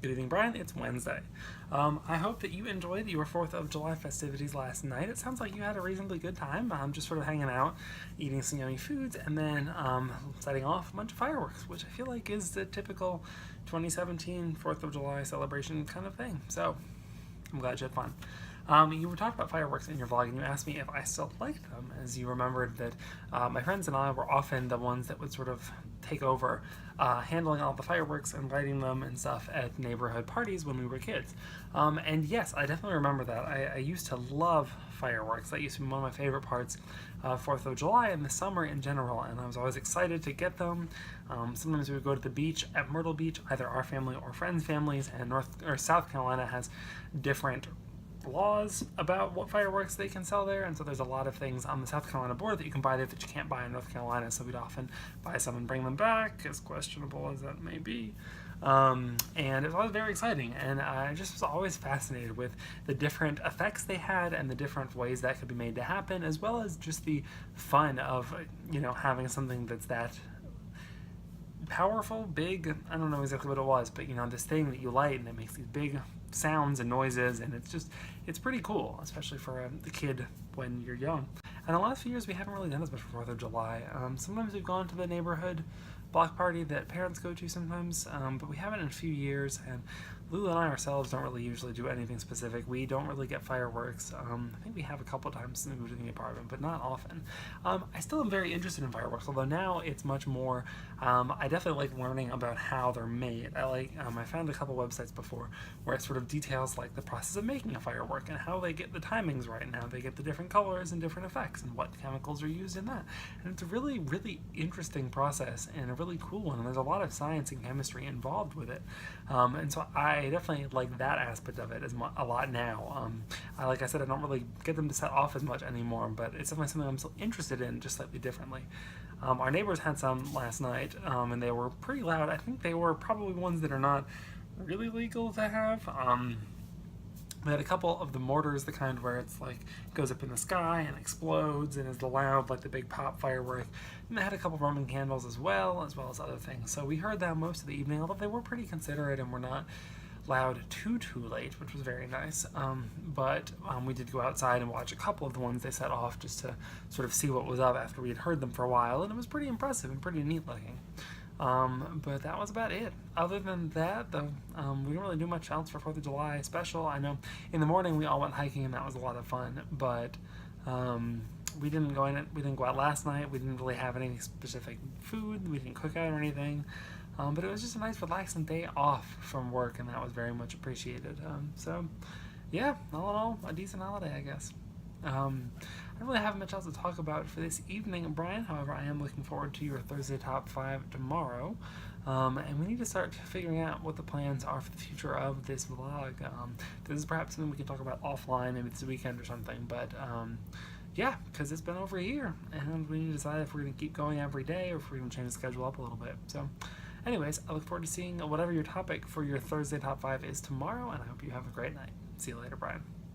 Good evening, Brian. It's Wednesday. I hope that you enjoyed your 4th of July festivities last night. It sounds like you had a reasonably good time, just sort of hanging out, eating some yummy foods, and then setting off a bunch of fireworks, which I feel like is the typical 2017 4th of July celebration kind of thing. So I'm glad you had fun. You were talking about fireworks in your vlog, and you asked me if I still liked them, as you remembered that my friends and I were often the ones that would sort of take over handling all the fireworks and lighting them and stuff at neighborhood parties when we were kids. And yes, I definitely remember that. I used to love fireworks. That used to be one of my favorite parts of 4th of July and the summer in general, and I was always excited to get them. Sometimes we would go to the beach at Myrtle Beach, either our family or friends' families, and North or South Carolina has different laws about what fireworks they can sell there, and so there's a lot of things on the South Carolina border that you can buy there that you can't buy in North Carolina, so we'd often buy some and bring them back, as questionable as that may be. And it was always very exciting, and I just was always fascinated with the different effects they had and the different ways that could be made to happen, as well as just the fun of, having something that's that powerful, big, I don't know exactly what it was, but this thing that you light and it makes these big sounds and noises, and it's pretty cool, especially for the kid when you're young. And the last few years we haven't really done as much for 4th of July. Sometimes we've gone to the neighborhood block party that parents go to sometimes, but we haven't in a few years, and Lulu and I ourselves don't really usually do anything specific. We don't really get fireworks. I think we have a couple times since we moved in the apartment, but not often. I still am very interested in fireworks, although now it's much more, I definitely like learning about how they're made. I found a couple websites before where it sort of details like the process of making a firework and how they get the timings right and how they get the different colors and different effects and what chemicals are used in that. And it's a really, really interesting process and a really cool one, and there's a lot of science and chemistry involved with it. And so I definitely like that aspect of it a lot now. Like I said, I don't really get them to set off as much anymore, but it's definitely something I'm still interested in, just slightly differently. Our neighbors had some last night, and they were pretty loud. I think they were probably ones that are not really legal to have. We had a couple of the mortars, the kind where it's like goes up in the sky and explodes and is the loud, like the big pop firework. And they had a couple Roman candles as well as other things. So we heard that most of the evening, although they were pretty considerate and were not loud too late, which was very nice. But we did go outside and watch a couple of the ones they set off just to sort of see what was up after we had heard them for a while, and it was pretty impressive and pretty neat looking. But that was about it. Other than that, though, we didn't really do much else for 4th of July special. I know in the morning we all went hiking and that was a lot of fun, but we didn't go out last night. We didn't really have any specific food. We didn't cook out or anything. But it was just a nice relaxing day off from work, and that was very much appreciated. So yeah, all in all, a decent holiday, I guess. I don't really have much else to talk about for this evening, Brian. However, I am looking forward to your Thursday Top 5 tomorrow. And we need to start figuring out what the plans are for the future of this vlog. This is perhaps something we can talk about offline, maybe this weekend or something, but yeah, because it's been over a year, and we need to decide if we're going to keep going every day or if we're going to change the schedule up a little bit. So anyways, I look forward to seeing whatever your topic for your Thursday Top 5 is tomorrow, and I hope you have a great night. See you later, Brian.